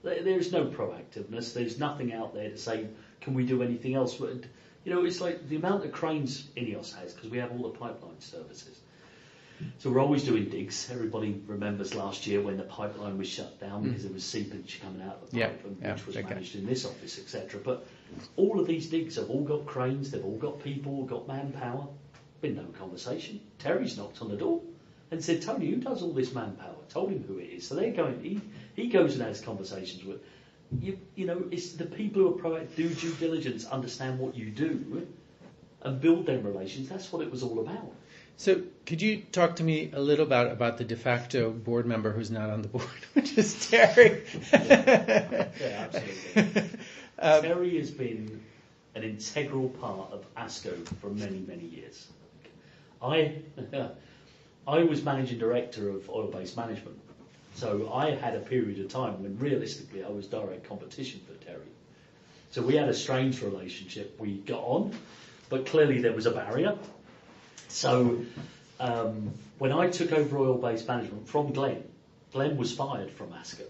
There's no proactiveness. There's nothing out there to say, can we do anything else? It's like the amount of cranes INEOS has, because we have all the pipeline services. So we're always doing digs. Everybody remembers last year when the pipeline was shut down because there was seepage coming out of the pipe, which was managed in this office, etc. But all of these digs have all got cranes, they've all got people, got manpower. Been no conversation. Terry's knocked on the door and said, Tony, who does all this manpower? Told him who it is. So they're going, he goes and has conversations with, it's the people who are proactive, do due diligence, understand what you do and build them relations. That's what it was all about. So could you talk to me a little about the de facto board member who's not on the board, which is Terry? Yeah, absolutely. Terry has been an integral part of ASCO for many, many years. I was managing director of oil-based management, so I had a period of time when realistically I was direct competition for Terry. So we had a strange relationship. We got on, but clearly there was a barrier. So when I took over oil-based management from Glenn was fired from ASCO,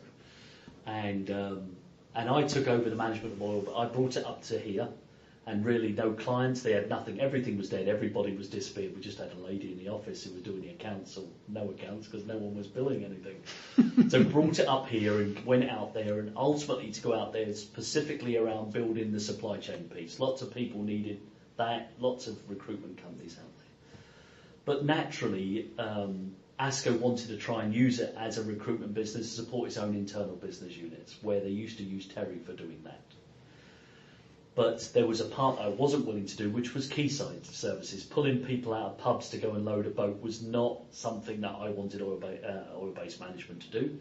and I took over the management of oil, but I brought it up to here, and really no clients, they had nothing, everything was dead, everybody was disappeared. We just had a lady in the office who was doing the accounts, or no accounts because no one was billing anything. So brought it up here and went out there, and ultimately to go out there specifically around building the supply chain piece. Lots of people needed that, lots of recruitment companies out there. But naturally, ASCO wanted to try and use it as a recruitment business to support its own internal business units, where they used to use Terry for doing that. But there was a part I wasn't willing to do, which was quayside services. Pulling people out of pubs to go and load a boat was not something that I wanted oil-based management to do.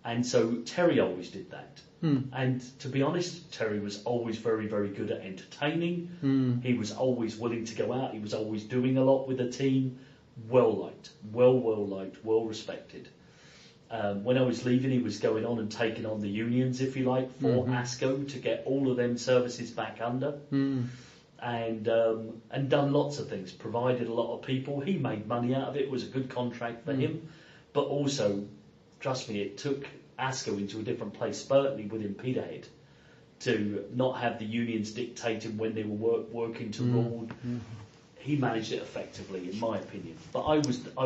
And so Terry always did that. And to be honest, Terry was always very, very good at entertaining. He was always willing to go out. He was always doing a lot with the team. Well-liked, well-liked, well-respected. When I was leaving, he was going on and taking on the unions, if you like, for ASCO to get all of them services back under. And done lots of things, provided a lot of people. He made money out of it. It was a good contract for him. But also, trust me, it took ASCO into a different place, certainly within Peterhead, to not have the unions dictating when they were working to rule. He managed it effectively, in my opinion. But I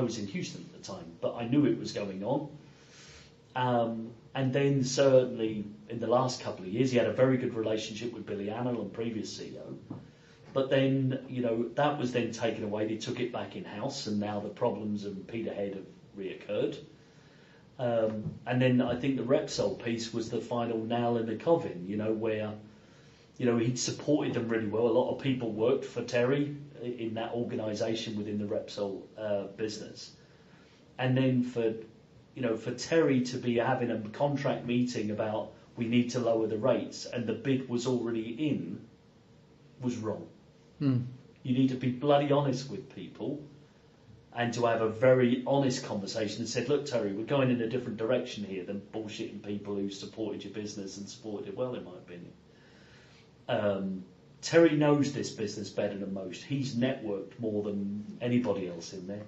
was in Houston at the time, but I knew it was going on. And then certainly in the last couple of years, he had a very good relationship with Billy Annell, and previous CEO. But then, that was then taken away. They took it back in-house, and now the problems in Peterhead have reoccurred. And then I think the Repsol piece was the final nail in the coffin, where, he'd supported them really well. A lot of people worked for Terry in that organisation within the Repsol business. And then for Terry to be having a contract meeting about we need to lower the rates and the bid was already in, was wrong. You need to be bloody honest with people and to have a very honest conversation and said, look, Terry, we're going in a different direction here than bullshitting people who supported your business and supported it well, in my opinion. Terry knows this business better than most. He's networked more than anybody else in there.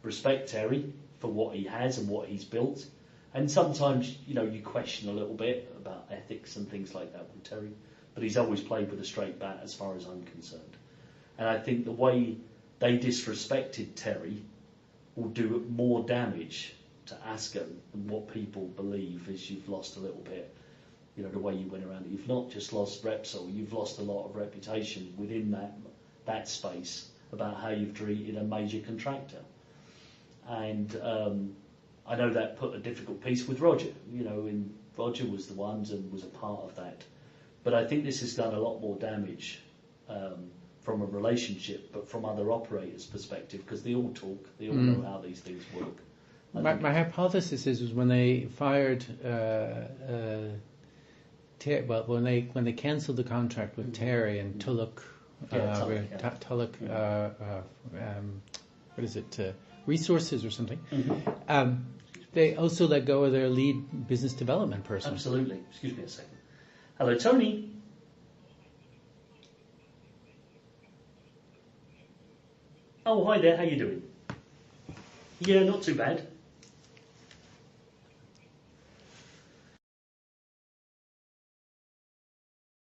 Respect Terry for what he has and what he's built. And sometimes, you question a little bit about ethics and things like that with Terry. But he's always played with a straight bat as far as I'm concerned. And I think the way they disrespected Terry will do more damage to ASCO than what people believe is you've lost a little bit, the way you went around it. You've not just lost Repsol, you've lost a lot of reputation within that space about how you've treated a major contractor. And I know that put a difficult piece with Roger, and Roger was the ones and was a part of that. But I think this has done a lot more damage from a relationship, but from other operators' perspective, because they all talk, they all know how these things work. My hypothesis is when they fired, when they cancelled the contract with Terry and Tulloch, Resources or something, they also let go of their lead business development person. Absolutely. Excuse me a second. Hello, Tony. Oh, hi there. How you doing? Yeah, not too bad.